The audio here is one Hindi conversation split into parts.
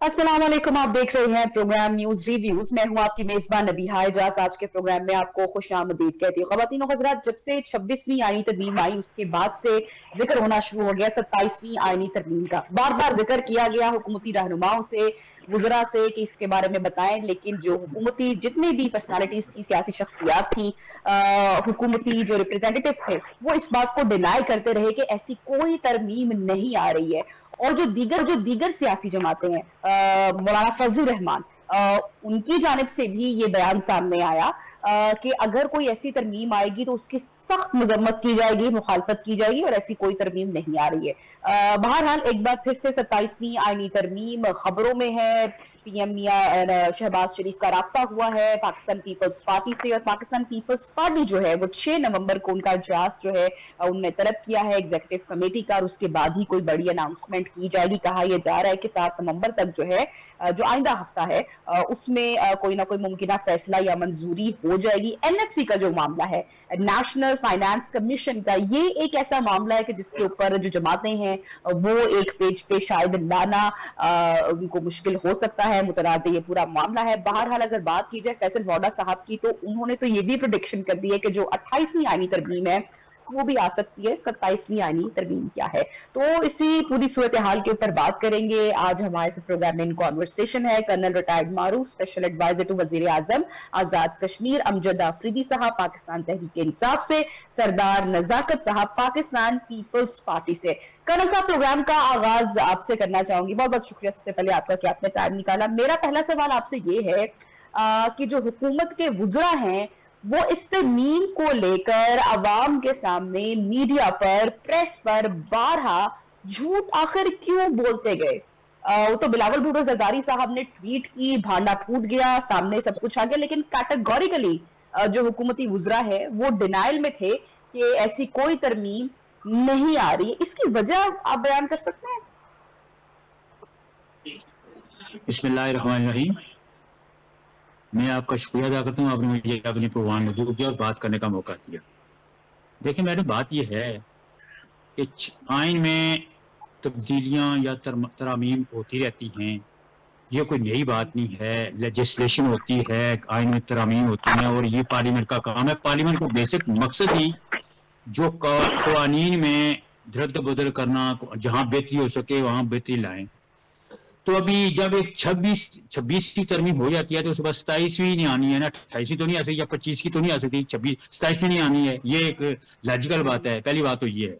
अस्सलाम वालेकुम। आप देख रहे हैं प्रोग्राम न्यूज रिव्यूज। मैं हूं आपकी मेजबान नबीहा एजाज। आज के प्रोग्राम में आपको खुशामदीद कहती हूँ। ख़वातीन और हज़रात, जब से 26वीं आईनी तरमीम आई उसके बाद से जिक्र होना शुरू हो गया 27वीं आईनी तरमीम का। बार बार जिक्र किया गया हुकूमती रहनुमाओं से, वुज़रा से कि इसके बारे में बताएं, लेकिन जो हुकूमती जितने भी पर्सनालिटीज थी, सियासी शख्सियात थी, हुकूमती जो रिप्रेजेंटेटिव थे, वो इस बात को डिनाई करते रहे कि ऐसी कोई तरमीम नहीं आ रही है। और जो दीगर सियासी जमातें हैं, मौलाना फजलुर रहमान, उनकी जानिब से भी ये बयान सामने आया कि अगर कोई ऐसी तरमीम आएगी तो उसकी सख्त मजम्मत की जाएगी, मुखालफत की जाएगी, और ऐसी कोई तरमीम नहीं आ रही है। बहरहाल एक बार फिर से 27वीं आईनी तरमीम खबरों में है। पीएम मियां शहबाज शरीफ का राब्ता हुआ है पाकिस्तान पीपल्स पार्टी से, और पाकिस्तान पीपल्स पार्टी जो है वो 6 नवंबर को उनका इजलास जो है उनने तलब किया है एग्जीक्यूटिव कमेटी का, और उसके बाद ही कोई बड़ी अनाउंसमेंट की जाएगी। कहा यह जा रहा है कि 7 नवंबर तक जो है, जो आइंदा हफ्ता है, उसमें कोई ना कोई मुमकिन फैसला या मंजूरी हो जाएगी। एनएफसी का जो मामला है, नेशनल फाइनेंस कमीशन का, ये एक ऐसा मामला है कि जिसके ऊपर जो जमातें हैं वो एक पेज पे शायद लाना उनको मुश्किल हो सकता है। मुतनाज़ ये पूरा मामला है। बहरहाल अगर बात की जाए फैसल वोडा साहब की, तो उन्होंने तो ये भी प्रेडिक्शन कर दी है कि जो 28वीं आईनी तरमीम है वो भी आ सकती है। 27वीं आईनी तरमीम क्या है, तो इसी पूरी सूरत हाल के ऊपर बात करेंगे। आज हमारे साथ प्रोग्राम में इन कॉन्वर्सेशन है colonel retired Maroof, special advisor to वजीर आजम आजाद कश्मीर, अमजद आफरीदी साहब पाकिस्तान तहरीक इंसाफ से, सरदार नजाकत साहब पाकिस्तान पीपल्स पार्टी से। कर्नल साहब, प्रोग्राम का आगाज आपसे करना चाहूंगी। बहुत बहुत शुक्रिया सबसे पहले आपका कि आपने टाइम निकाला। मेरा पहला सवाल आपसे ये है कि जो हुकूमत के वुज़रा हैं वो इस तरमीम को लेकर अवाम के सामने, मीडिया पर, प्रेस पर बारहा झूठ आखिर क्यों बोलते गए? वो तो बिलावल भुट्टो जरदारी साहब ने ट्वीट की, भांडा फूट गया, सामने सब कुछ आ गया, लेकिन कैटेगोरिकली जो हुकूमती वुज़रा है वो डिनाइल में थे कि ऐसी कोई तरमीम नहीं आ रही है। इसकी वजह आप बयान कर सकते हैं? बिस्मिल्लाहिर्रहमानिर्रहीम। मैं आपका शुक्रिया अदा करता हूँ, आपने मुझे अपने प्रोग्राम में मौजूद किया और बात करने का मौका दिया। देखिए मैडम, बात यह है कि आइन में तब्दीलियाँ या तरामीम होती रहती हैं। ये कोई नई बात नहीं है। लेजिस्लेशन होती है, आइन में तरामीम होती हैं, और ये पार्लियामेंट का काम है। पार्लियामेंट का बेसिक मकसद ही जो कानून में रद्द बदल करना, जहाँ बेहतरी हो सके वहाँ बेहतरी लाएं। तो अभी जब एक 26 की तरमीम हो जाती है तो उसके बाद 27वीं नहीं आनी है ना, 28वीं तो नहीं आ सकती, या 25 की तो नहीं आ सकती, 27वीं नहीं आनी है। ये एक लॉजिकल बात है। पहली बात तो ये है।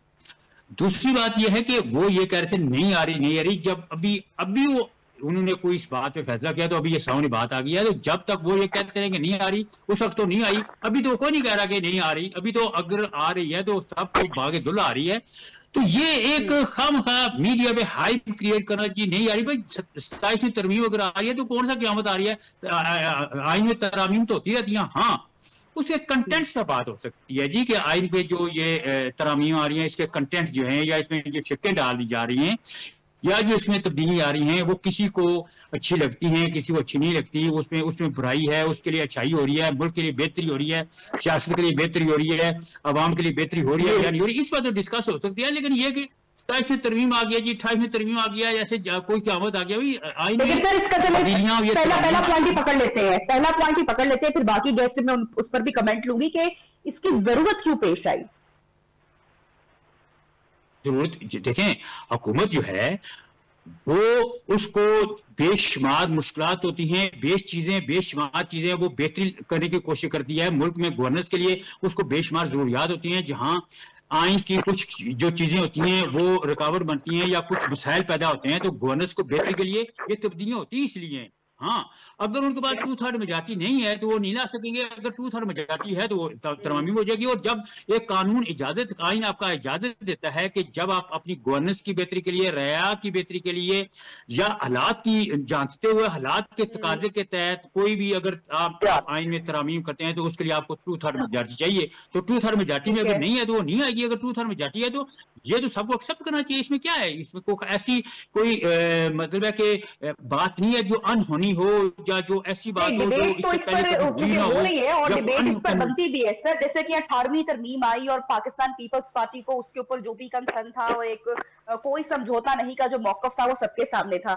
दूसरी बात ये है कि वो ये कह रहे थे नहीं आ रही। जब अभी वो उन्होंने कोई इस बात पे फैसला किया तो अभी ये सामने बात आ गई है। तो जब तक वो ये कहते हैं कि नहीं आ रही, उस वक्त तो नहीं आई। अभी तो कोई नहीं कह रहा कि नहीं आ रही। अभी तो अगर आ रही है तो सब कुछ भागे दुल आ रही है। तो ये एक खामखा मीडिया पे हाइप क्रिएट करना कि नहीं आ रही। भाई 27वीं तरमीम अगर आ रही है तो कौन सा क़यामत आ रही है? आइन में तरामीम तो होती रहती है। हाँ, उसके कंटेंट्स पर बात हो सकती है जी, कि आइन पे जो ये तरामीम आ रही है इसके कंटेंट जो है, या इसमें जो शिक्कें डाली जा रही हैं, या जो इसमें तब्दीली आ रही हैं, वो किसी को अच्छी लगती हैं, किसी को अच्छी नहीं लगती। उसमें बुराई है, उसके लिए अच्छाई हो रही है, मुल्क के लिए बेहतरी हो रही है, सियासत के लिए बेहतरी हो रही है, अवाम के लिए बेहतरी हो रही है या नहीं हो रही, इस पर तो डिस्कस हो सकती है। लेकिन ये कि 27वीं तरमीम आ गया जी, 28वीं तरमीम आ गया, जैसे कोई क़यामत आ गया। पहला पॉइंट ही पकड़ लेते हैं, फिर बाकी गैस से मैं उस पर भी कमेंट लूंगी कि इसकी जरूरत क्यों पेश आई। जरूरत देखें, हुकूमत जो है वो उसको बेशुमार मुश्किलात होती हैं, बेशुमार चीजें वो बेहतरी करने की कोशिश करती है। मुल्क में गवर्नेंस के लिए उसको बेशुमार जरूरियात होती हैं। जहां आइन की कुछ जो चीजें होती हैं वो रुकावट बनती हैं या कुछ मसाइल पैदा होते हैं, तो गवर्नेंस को बेहतरी के लिए ये तब्दीलियां होती हैं। इसलिए हाँ, अगर उनके पास 2/3 मेजॉरिटी नहीं है तो वो नहीं ला सकेंगे। अगर 2/3 मेजॉरिटी है तो वो तरमीम हो जाएगी। और जब एक कानून आइन आपका इजाजत देता है कि जब आप अपनी गवर्नेंस की बेहतरी के लिए, रया की बेहतरी के लिए, या हालात की जांचते हुए हालात के तकाजे के तहत कोई भी अगर आप आइन में तरामीम करते हैं तो उसके लिए आपको 2/3 मेजॉरिटी चाहिए। तो 2/3 मेजॉरिटी में अगर नहीं है तो वो नहीं आएगी। अगर 2/3 मेजॉरिटी है तो ये तो सबको एक्सेप्ट करना चाहिए। इसमें क्या है? इसमें ऐसी कोई मतलब है कि बात नहीं है जो अनहोनी हो या जो ऐसी बात हो जो डिबेट तो इससे इस पहले पर कभी हुई चूंकि ना हो हो, रही है और या डिबेट इस पर अन बनती भी है सर, जैसे कि 18वीं तरमीम आई और पाकिस्तान पीपल्स पार्टी को उसके ऊपर जो भी कंसर्न था और एक कोई समझौता नहीं का जो मौकफ था वो सबके सामने था।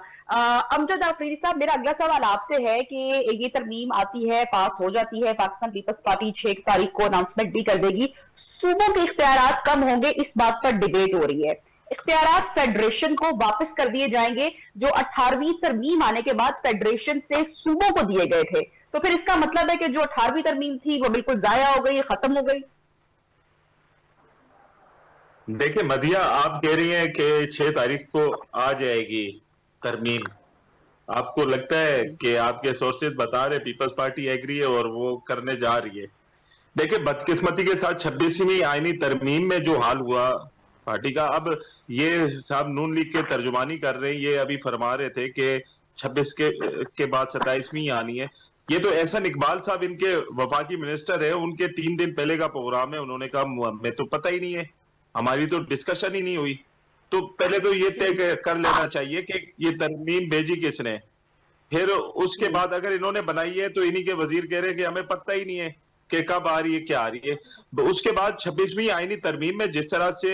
अमजद आफरीदी साहब, मेरा अगला सवाल आपसे है कि ये तरमीम आती है, पास हो जाती है, पाकिस्तान पीपल्स पार्टी 6 तारीख को अनाउंसमेंट भी कर देगी, सूबों के इख्तियारात कम होंगे, इस बात पर डिबेट हो रही है, इख्तियारात फेडरेशन को वापस कर दिए जाएंगे जो 18वीं तरमीम आने के बाद फेडरेशन से सूबों को दिए गए थे, तो फिर इसका मतलब है कि जो 18वीं तरमीम थी वो बिल्कुल जाया हो गई, खत्म हो गई। देखिए मदिया, आप कह रही हैं कि 6 तारीख को आ जाएगी तरमीम, आपको लगता है कि आपके सोर्सेज बता रहे पीपल्स पार्टी एग्री है और वो करने जा रही है? देखिए बदकिस्मती के साथ 26वीं आईनी तरमीम में जो हाल हुआ पार्टी का, अब ये साहब नून लीग के तर्जुमानी कर रहे हैं, ये अभी फरमा रहे थे कि 26 के बाद 27वीं आनी है। ये तो एहसन इकबाल साहब इनके वफाकी मिनिस्टर है, उनके 3 दिन पहले का प्रोग्राम है, उन्होंने कहा हमें तो पता ही नहीं है, हमारी तो डिस्कशन ही नहीं हुई। तो पहले तो ये तय कर लेना चाहिए कि ये तरमीम भेजी किसने, फिर उसके बाद अगर इन्होंने बनाई है तो इन्हीं के वजीर कह रहे हैं कि हमें पता ही नहीं है कि कब आ रही है, क्या आ रही है। उसके बाद 26वीं आईनी तरमीम में जिस तरह से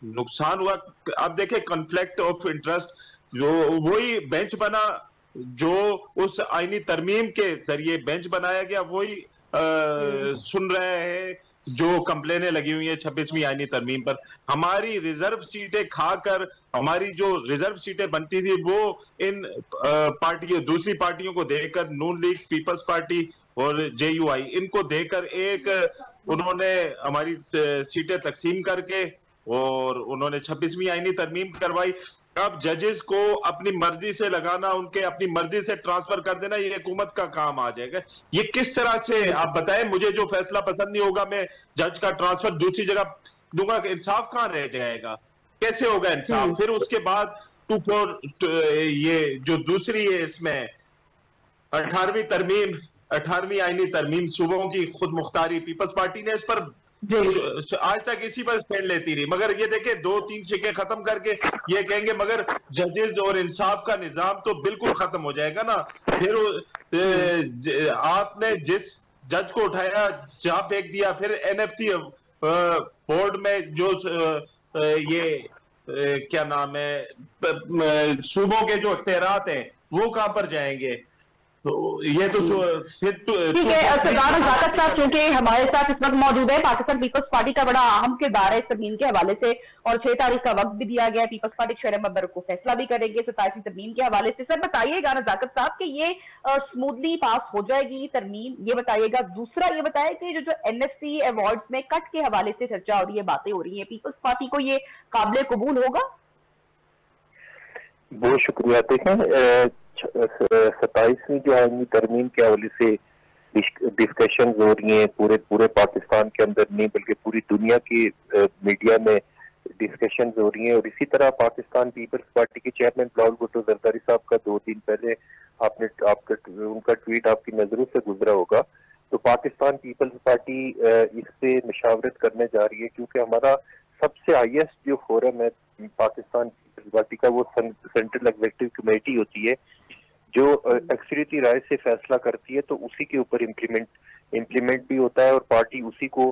नुकसान हुआ, अब देखें कॉन्फ्लिक्ट ऑफ इंटरेस्ट, जो वही बेंच बना जो उस आईनी तरमीम के जरिए बेंच बनाया गया, वही सुन रहे हैं जो कंप्लेनें लगी हुई है 26वीं आईनी तरमीम पर। हमारी रिजर्व सीटें खाकर, हमारी जो रिजर्व सीटें बनती थी वो इन पार्टियों, दूसरी पार्टियों को देकर, नून लीग, पीपल्स पार्टी और जेयूआई, इनको देकर एक उन्होंने हमारी सीटें तकसीम करके और उन्होंने 26वीं आईनी तरमीम करवाई। अब जजेस को अपनी मर्जी से लगाना, उनके अपनी मर्जी से ट्रांसफर कर देना, ये हुकूमत का काम आ जाएगा। ये किस तरह से, आप बताएं मुझे, जो फैसला पसंद नहीं होगा मैं जज का ट्रांसफर दूसरी जगह दूंगा, इंसाफ कहां रह जाएगा, कैसे होगा इंसाफ? फिर उसके बाद 2-4 ये जो दूसरी है इसमें 18वीं तरमीम, 18वीं आईनी तरमीम, सूबों की खुद मुख्तारी, पीपल्स पार्टी ने इस पर आज तक इसी पर स्टैंड लेती रही, मगर ये देखे 2-3 शिके खत्म करके ये कहेंगे मगर जजेस और इंसाफ का निजाम तो बिल्कुल खत्म हो जाएगा ना। फिर आपने जिस जज को उठाया जहां फेंक दिया, फिर एनएफसी बोर्ड में जो ये क्या नाम है, सूबों के जो इख्तियारात हैं वो कहां पर जाएंगे? तो ये तो ठीक है सरदार नजाकत साहब, क्योंकि हमारे साथ इस वक्त मौजूद है, पाकिस्तान पीपल्स पार्टी का बड़ा अहम किरदार है इस तरमीम के हवाले से, और 6 तारीख का वक्त भी दिया गया है, पीपल्स पार्टी 6 नवंबर को फैसला भी करेंगे 27वीं तरमीम के हवाले से। सर बताइएगा नजाकत साहब कि ये स्मूथली पास हो जाएगी तरमीम, ये बताइएगा। दूसरा ये बताया कि जो एनएफसी अवार्ड्स में कट के हवाले से चर्चा हो रही है, बातें हो रही है, पीपल्स पार्टी को ये काबिल कबूल होगा? बहुत शुक्रिया। देखें 27वीं जो आईनी तरमीम के हवाले से डिस्कशन हो रही हैं पूरे पाकिस्तान के अंदर नहीं बल्कि पूरी दुनिया की मीडिया में डिस्कशन हो रही हैं, और इसी तरह पाकिस्तान पीपल्स पार्टी के चेयरमैन बिलावल भुट्टो जरदारी साहब का 2 दिन पहले उनका ट्वीट आपकी नजरों से गुजरा होगा। तो पाकिस्तान पीपल्स पार्टी इस पे मशावरत करने जा रही है, क्योंकि हमारा सबसे हाईएस्ट जो फोरम है पाकिस्तान पीपल्स पार्टी का, वो सेंट्रल एग्जीक्यूटिव कमेटी होती है जो अक्सरियती राय से फैसला करती है, तो उसी के ऊपर इम्प्लीमेंट भी होता है, और पार्टी उसी को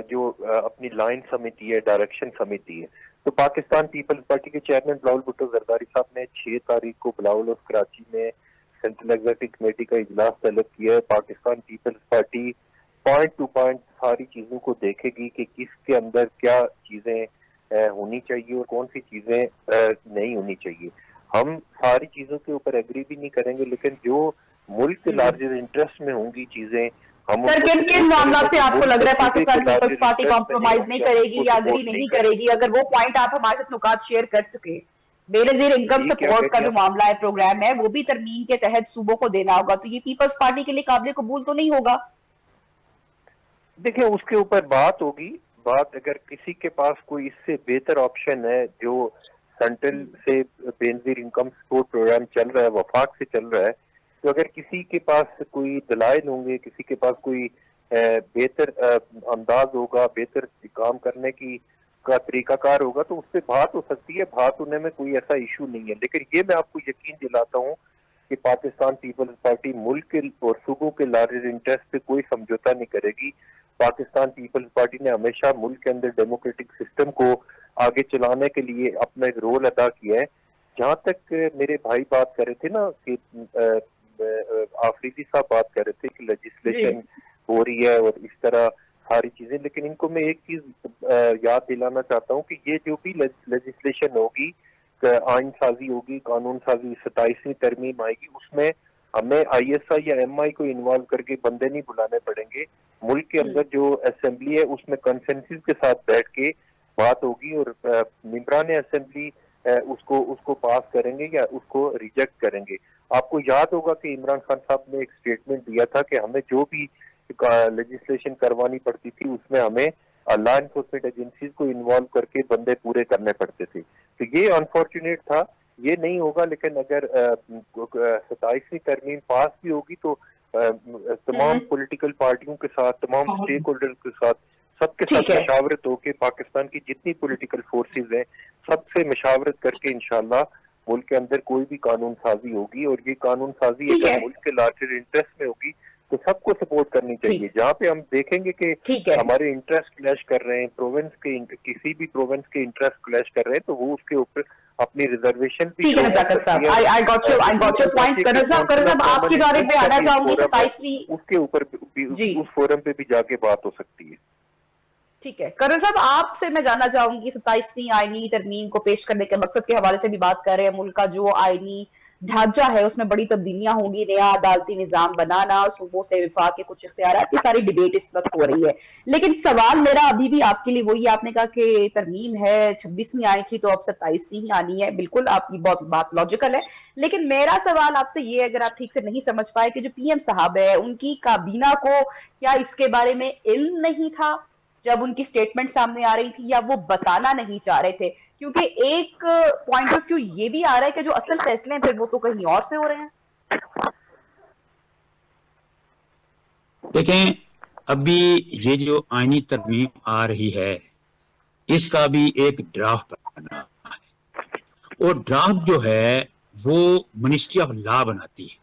जो अपनी लाइन समझती है, डायरेक्शन समझती है। तो पाकिस्तान पीपल्स पार्टी के चेयरमैन बिलावल भुट्टो जरदारी साहब ने 6 तारीख को बिलावल और कराची में सेंट्रल एग्जीक्यूटिव कमेटी का इजलास तलब किया है। Pakistan Peoples Party point to point सारी चीजों को देखेगी कि किसके अंदर क्या चीजें होनी चाहिए और कौन सी चीजें नहीं होनी चाहिए। हम सारी चीजों के ऊपर एग्री भी नहीं करेंगे, लेकिन जो मुल्क के लार्जर इंटरेस्ट में होंगी चीजें, हम सर किन किन मामला से आपको लग रहा है पाकिस्तान पीपल्स पार्टी कॉम्प्रोमाइज नहीं करेगी या अग्री नहीं करेगी? अगर वो पॉइंट आप हमारे साथ नुकात शेयर कर सके। बेनजीर इनकम सपोर्ट का जो मामला है, प्रोग्राम है, वो भी तरमीम के तहत सूबों को देना होगा, तो ये पीपल्स पार्टी के लिए काबिल कबूल तो नहीं होगा? देखिए उसके ऊपर बात होगी। बात अगर किसी के पास कोई इससे बेहतर ऑप्शन है, जो सेंट्रल से बेनजीर इनकम सपोर्ट प्रोग्राम चल रहा है, वफाक से चल रहा है, तो अगर किसी के पास कोई दलाइल होंगे, किसी के पास कोई बेहतर अंदाज होगा, बेहतर काम करने की का तरीकाकार होगा, तो उससे बात हो सकती है। बात होने में कोई ऐसा इशू नहीं है। लेकिन ये मैं आपको यकीन दिलाता हूँ कि पाकिस्तान पीपल्स पार्टी मुल्क के और सूबों के लार्जर इंटरेस्ट पे कोई समझौता नहीं करेगी। पाकिस्तान पीपल्स पार्टी ने हमेशा मुल्क के अंदर डेमोक्रेटिक सिस्टम को आगे चलाने के लिए अपना एक रोल अदा किया है। जहाँ तक मेरे भाई बात कर रहे थे ना कि आफरीदी साहब बात कर रहे थे कि लेजिस्लेशन हो रही है और इस तरह सारी चीजें, लेकिन इनको मैं एक चीज याद दिलाना चाहता हूँ कि ये जो भी लेजिस्लेशन होगी, आइन साजी होगी, कानून साजी 27वीं तरमीम आएगी, उसमें हमें ISI या MI को इन्वॉल्व करके बंदे नहीं बुलाने पड़ेंगे। मुल्क के अंदर जो असेंबली है उसमें कंसेंसस के साथ बैठ के बात होगी और मेंबरान असेंबली उसको पास करेंगे या उसको रिजेक्ट करेंगे। आपको याद होगा कि इमरान खान साहब ने एक स्टेटमेंट दिया था कि हमें जो भी लेजिस्लेशन करवानी पड़ती थी उसमें हमें लॉ एनफोर्समेंट एजेंसीज को इन्वॉल्व करके बंदे पूरे करने पड़ते थे। तो ये अनफॉर्चुनेट था, ये नहीं होगा। लेकिन अगर 27वीं तरमीम पास भी होगी तो तमाम पॉलिटिकल पार्टियों के साथ, तमाम स्टेक होल्डर के साथ, सबके साथ मशावरत होकर पाकिस्तान की जितनी पॉलिटिकल फोर्सेस हैं सबसे मशावरत करके इंशाल्लाह मुल्क के अंदर कोई भी कानून साजी होगी। और ये कानून साजी अगर मुल्क के लार्जर इंटरेस्ट में होगी तो सबको सपोर्ट करनी चाहिए। जहाँ पे हम देखेंगे कि हमारे इंटरेस्ट क्लैश कर रहे हैं, प्रोविंस के किसी भी प्रोविंस के इंटरेस्ट क्लैश कर रहे हैं, तो वो उसके ऊपर अपनी रिजर्वेशन भी ठीक है नज़ाकत साहब, I got your point। Colonel साहब आपकी जानिब पे आना चाहूंगी 27वीं, उसके ऊपर भी उस फोरम पे भी जाके बात हो सकती है। ठीक है कर्नल साहब, आपसे मैं जानना चाहूंगी 27वीं आईनी तरमीम को पेश करने के मकसद के हवाले से भी बात कर रहे हैं। मुल्क का जो आईनी ढांचा है उसमें बड़ी तब्दीलियां होंगी, नया अदालती निजाम बनाना, सूबों से विफाक के कुछ इख्तियारात की सारी डिबेट इस वक्त हो रही है। लेकिन सवाल मेरा अभी भी आपके लिए वही, आपने कहा कि तरमीम है 26वीं आई थी तो अब 27वीं ही आनी है। बिल्कुल आपकी बहुत बात लॉजिकल है, लेकिन मेरा सवाल आपसे ये, अगर आप ठीक से नहीं समझ पाए कि जो PM साहब है उनकी काबीना को क्या इसके बारे में इल्म नहीं था जब उनकी स्टेटमेंट सामने आ रही थी, या वो बताना नहीं चाह रहे थे? क्योंकि एक पॉइंट ऑफ व्यू ये भी आ रहा है कि जो असल फैसले हैं फिर वो तो कहीं और से हो रहे हैं। देखें, अभी ये जो आईनी तरमीम आ रही है इसका भी एक ड्राफ्ट बना है और ड्राफ्ट जो है वो मिनिस्ट्री ऑफ लॉ बनाती है।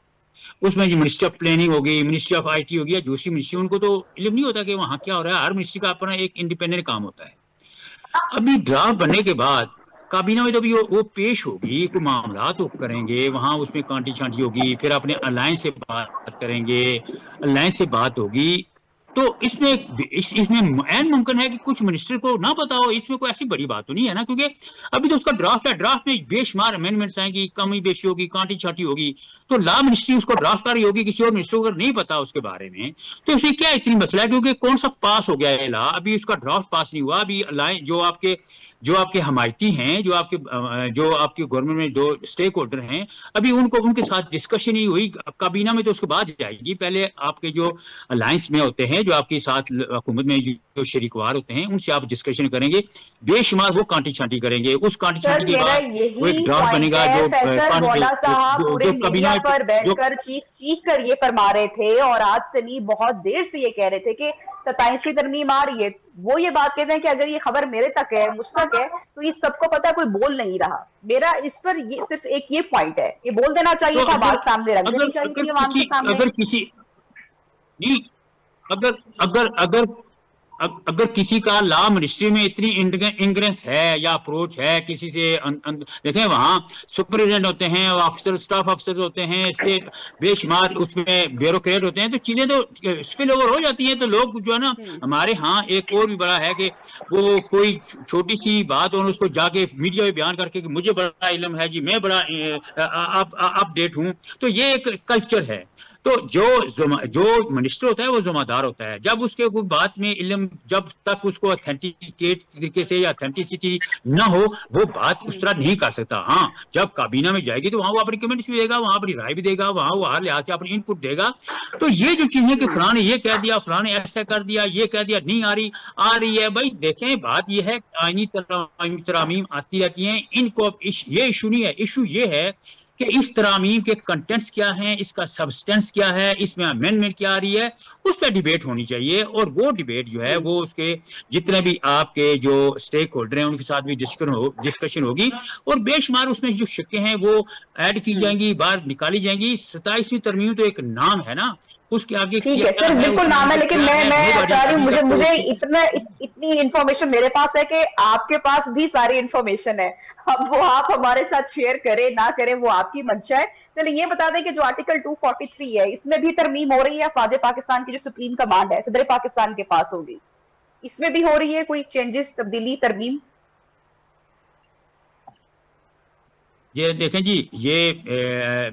उसमें जो मिनिस्ट्री ऑफ प्लानिंग होगी, मिनिस्ट्री ऑफ IT होगी या दूसरी मिनिस्ट्री, उनको तो इल्म नहीं होता कि वहां क्या हो रहा है। हर मिनिस्ट्री का अपना एक इंडिपेंडेंट काम होता है। अभी ड्राफ्ट बनने के बाद काबीना में जब वो पेश होगी तो मामला तो करेंगे, वहां उसमें कांटी छांटी होगी, फिर अपने अलायंस से बात करेंगे, अलायंस से बात होगी। तो इसमें ऐन मुमकिन है कि कुछ मिनिस्टर को ना पता हो। इसमें कोई ऐसी बड़ी बात तो नहीं है ना, क्योंकि अभी तो उसका ड्राफ्ट है, ड्राफ्ट में बेशुमार अमेंडमेंट्स आएंगी, कमी बेशी होगी, कांटी छाटी होगी। तो लॉ मिनिस्ट्री उसको ड्राफ्ट कर रही होगी, किसी और मिनिस्टर को अगर नहीं पता उसके बारे में तो इसमें क्या इतनी मसला है, क्योंकि कौन सा पास हो गया है लॉ, अभी उसका ड्राफ्ट पास नहीं हुआ। अभी जो आपके हमायती हैं, जो आपके गवर्नमेंट में जो स्टेक होल्डर हैं, अभी उनके साथ डिस्कशन ही हुई काबीना में, तो उसके बाद जाएगी। पहले आपके जो अलायंस में होते हैं, जो आपके साथ हुकूमत में जो शरीकवार होते हैं, उनसे आप डिस्कशन करेंगे, बेशुमार वो कांटी छांटी करेंगे। उस कांटी छांटी के बाद वो एक ड्राफ्ट बनेगा जो काबीना पर बैठकर चीख कर ये फरमा रहे थे, और आज से नहीं बहुत देर से ये कह रहे थे कि 27वीं तरमीम आ रही है। वो ये बात कहते हैं कि अगर ये खबर मेरे तक है, मुझ तक है, तो ये सबको पता है, कोई बोल नहीं रहा। मेरा इस पर ये सिर्फ एक ये पॉइंट है, ये बोल देना चाहिए था, बात सामने रख देनी चाहिए थी आवाम के सामने। अगर किसी का लॉ मिनिस्ट्री में इतनी इंग्रेंस है या अप्रोच है किसी से, देखें वहाँ सुपरिटेंडेंट होते हैं, ऑफिसर, स्टाफ ऑफिसर होते हैं, स्टेट बेशुमार उसमें ब्यूरोक्रेट होते हैं, तो चीजें तो स्पिल ओवर हो जाती हैं। तो लोग जो है ना, हमारे यहाँ एक और भी बड़ा है कि वो कोई छोटी सी बात और उसको जाके मीडिया में बयान करके कि मुझे बड़ा इल्म है जी, मैं बड़ा अपडेट हूँ। तो ये एक कल्चर है। तो जो मिनिस्टर होता है वो जिम्मेदार होता है। जब उसके कोई बात में इल्म, जब तक उसको ऑथेंटिकेट तरीके से या ऑथेंटिसिटी ना हो, वो बात उस तरह नहीं कर सकता। हाँ, जब काबीना में जाएगी तो वहां वो अपनी कमेंट्स भी देगा, वहां अपनी राय भी देगा, वहां वो हर लिहाज से अपनी इनपुट देगा। तो ये जो चीजें कि फलां ने ये कह दिया, फलां ने ऐसा कर दिया, ये कह दिया, नहीं आ रही है, भाई देखें बात ये है, आईनी तरामीम आती रहती हैं, इनको ये इशू नहीं है। इशू ये है कि इस तरामीम के कंटेंट्स क्या हैं, इसका सब्सटेंस क्या है, इसमें अमेंडमेंट क्या आ रही है, उस पर डिबेट होनी चाहिए। और वो डिबेट जो है वो उसके जितने भी आपके जो स्टेक होल्डर हैं उनके साथ भी डिस्कशन होगी, और बेशुमार उसमें जो शिक्के हैं वो ऐड की जाएंगी, बाहर निकाली जाएंगी। 27वीं तरमीम तो एक नाम है ना, उसके आगे ठीक है सर, बिल्कुल नाम है, लेकिन मैं चाह रही हूँ, मुझे इतनी इंफॉर्मेशन मेरे पास है कि आपके पास भी सारी इंफॉर्मेशन है। अब वो आप हमारे साथ शेयर करें ना करें वो आपकी मंशा है। चलिए ये बता दें कि जो आर्टिकल 243 है इसमें भी तरमीम हो रही है। अफवाज पाकिस्तान की जो सुप्रीम कमांड है सदर पाकिस्तान के पास होगी, इसमें भी हो रही है कोई चेंजेस, तब्दीली, तरमीम? ये देखें जी, ये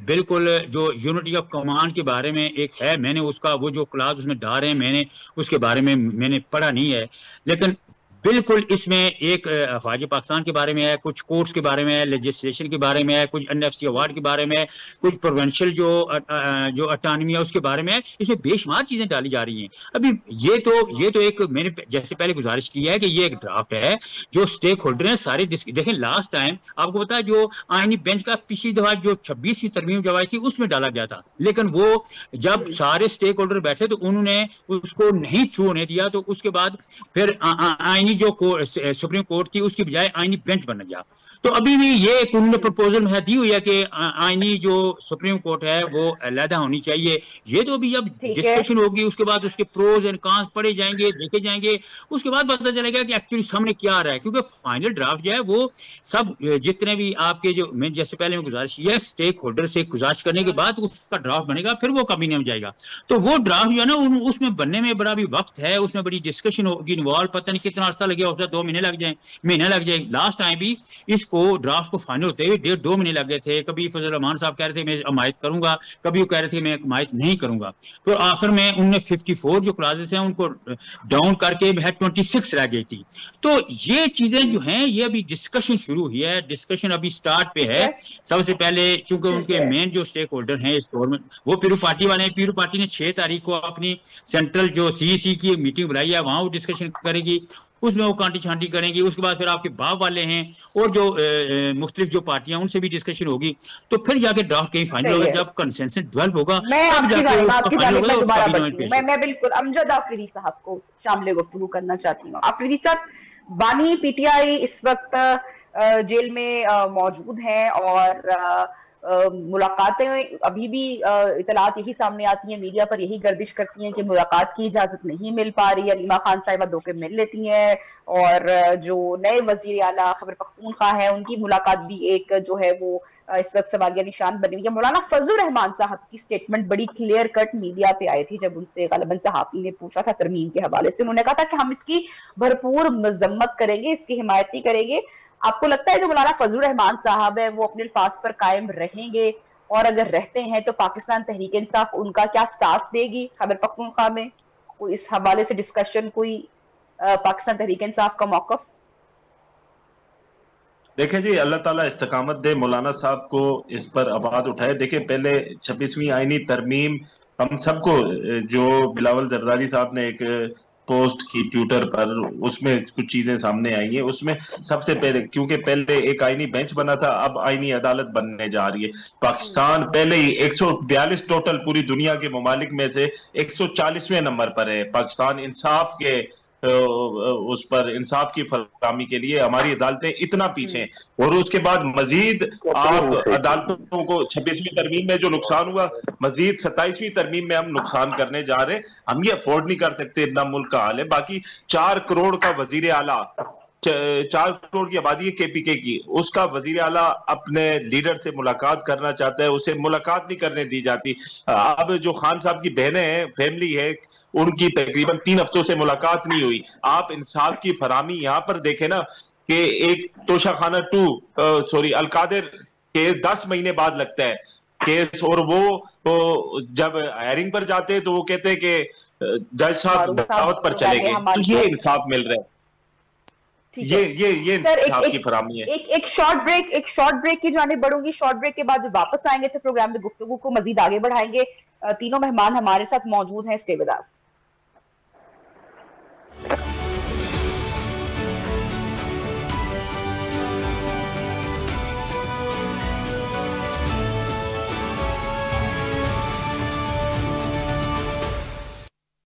बिल्कुल जो यूनिटी ऑफ कमांड के बारे में एक है, मैंने उसका वो जो क्लास उसमें डाल रहे हैं, मैंने उसके बारे में मैंने पढ़ा नहीं है, लेकिन बिल्कुल इसमें एक अफवाज पाकिस्तान के बारे में है, कुछ कोर्ट्स के बारे में है, लेजिस्लेशन के बारे में है, कुछ एनएफसी अवार्ड के बारे में है, कुछ प्रोविंशियल जो अटानमी है उसके बारे में है। इसमें बेशुमार चीजें डाली जा रही हैं। अभी ये तो एक मैंने जैसे पहले गुजारिश की है कि ये एक ड्राफ्ट है, जो स्टेक होल्डर हैं सारे देखें। लास्ट टाइम आपको पता है जो आईनी बेंच का पिछली दफा जो 26वीं तरमीम जब आई थी उसमें डाला गया था, लेकिन वो जब सारे स्टेक होल्डर बैठे तो उन्होंने उसको नहीं थ्रू होने दिया, तो उसके बाद फिर आईनी जो सुप्रीम कोर्ट थी उसकी बजाय आईनी बेंच बन गया। तो अभी भी ये उन्होंने प्रपोजल में दी हुई है कि आईनी जो सुप्रीम कोर्ट है वो अलहदा होनी चाहिए। ये तो अभी जब डिस्कशन होगी उसके बाद उसके प्रोज एंड कॉन्स पढ़े जाएंगे, देखे जाएंगे, उसके बाद पता चलेगा कि एक्चुअली सामने क्या आ रहा है। क्योंकि फाइनल ड्राफ्ट जो है वो सब जितने भी आपके जो मैं जैसे पहले गुजारिश की है, स्टेक होल्डर से गुजारिश करने के बाद उसका ड्राफ्ट बनेगा, फिर वो कैबिनेट में जाएगा। तो वो ड्राफ्ट जो है ना उसमें बनने में बड़ा भी वक्त है, उसमें बड़ी डिस्कशन होगी, इन्वॉल्व पता नहीं कितना अर्सा लगे, उसका 2 महीने लग जाए, महीना लग जाए। लास्ट टाइम भी इसको ड्राफ्ट को फाइनल होते हुए 1.5-2 महीने लग गए थे। कभी फजल रहमान साहब कह रहे थे मैं हमायत करूंगा, कभी वो कह रहे थे मैं हमायत नहीं करूंगा। तो आखिर में उनने 54 जो क्लासेस हैं उनको डाउन करके 26 रह गई थी। तो ये चीजें जो हैं ये अभी डिस्कशन शुरू हुई है, डिस्कशन अभी स्टार्ट पे है। सबसे पहले चूंकि उनके मेन जो स्टेक होल्डर हैं इस गवर्नमेंट वो पीरू पार्टी वाले हैं, पीरू पार्टी ने 6 तारीख को अपनी सेंट्रल जो सीईसी की मीटिंग बुलाई है, वहां वो डिस्कशन करेगी, उसमें वो कांटी छांटी करेंगी। उसके बाद फिर आपके बाप वाले हैं और जो मुख्तलिफ जो पार्टियां उनसे भी डिस्कशन होगी, तो फिर जाके ड्राफ्ट कहीं फाइनल होगा। जब कंसेंसस डेवलप होगा मैं बिल्कुल अमजद आफरीदी साहब को शामिल गुफ्तगू करना चाहती हूँ। आफरीदी साहब, बानी पीटीआई इस वक्त जेल में मौजूद हैं और मुलाकातें अभी भी इतलात यही सामने आती हैं, मीडिया पर यही गर्दिश करती हैं कि मुलाकात की इजाजत नहीं मिल पा रही है। अलीमा खान साहिबा दो के मिल लेती हैं और जो नए वजीर आला खैबर पख्तूनख्वा है उनकी मुलाकात भी एक जो है वो इस वक्त सवालिया निशान बनी हुई है। मौलाना फजलुर रहमान साहब की स्टेटमेंट बड़ी क्लियर कट मीडिया पे आई थी जब उनसे गलबन सहाफी ने पूछा था तरमीम के हवाले से। उन्होंने कहा था कि हम इसकी भरपूर मजम्मत करेंगे, इसकी हिमायत करेंगे। आपको लगता है जो मौलाना फजलुर रहमान साहब है वो अपने अल्फाज पर कायम रहेंगे, और अगर रहते हैं तो पाकिस्तान तहरीक इंसाफ उनका क्या साथ देगी खैबर पख्तूनख्वा में? कोई इस हवाले से डिस्कशन, कोई पाकिस्तान तहरीक इंसाफ का मौकफ? देखें जी, अल्लाह ताला इस्तकामत दे, मौलाना साहब को इस पर आवाज उठाए। देखें पहले 26वीं आईनी तरमीम हम सबको, जो बिलावल जरदारी साहब ने एक पोस्ट की ट्विटर पर, उसमें कुछ चीजें सामने आई हैं। उसमें सबसे पहले, क्योंकि पहले एक आईनी बेंच बना था, अब आईनी अदालत बनने जा रही है। पाकिस्तान पहले ही 142 टोटल पूरी दुनिया के ममालिक में से 140वें नंबर पर है। पाकिस्तान इंसाफ के उस पर इंसाफ की फराहमी के लिए हमारी अदालतें इतना पीछे हैं, और उसके बाद मजीद आप अदालतों को 26वीं तरमीम में जो नुकसान हुआ, मजीद 27वीं तरमीम में हम नुकसान करने जा रहे हैं। हम ये अफोर्ड नहीं कर सकते, इतना मुल्क का हाल है। बाकी 4 करोड़ का वजीर आला, 4 करोड़ की आबादी है केपीके की, उसका वजीर आला अपने लीडर से मुलाकात करना चाहता है, उसे मुलाकात नहीं करने दी जाती। अब जो खान साहब की बहनें हैं, फैमिली है, उनकी तकरीबन 3 हफ्तों से मुलाकात नहीं हुई। आप इंसाफ की फराहमी यहाँ पर देखें ना कि एक तोशाखाना 2 अलकादिर के 10 महीने बाद लगता है केस, और वो जब हायरिंग पर जाते हैं तो वो कहते हैं कि जज साहब दावत पर चले गए। तो ये इंसाफ मिल रहा है, ये इंसाफ की फराहमी है। एक शॉर्ट ब्रेक की जाने बढ़ूंगी। शॉर्ट ब्रेक के बाद जब वापस आएंगे तो प्रोग्राम में गुफ्तगू को मजीद आगे बढ़ाएंगे। तीनों मेहमान हमारे साथ मौजूद हैं, स्टे विद अस।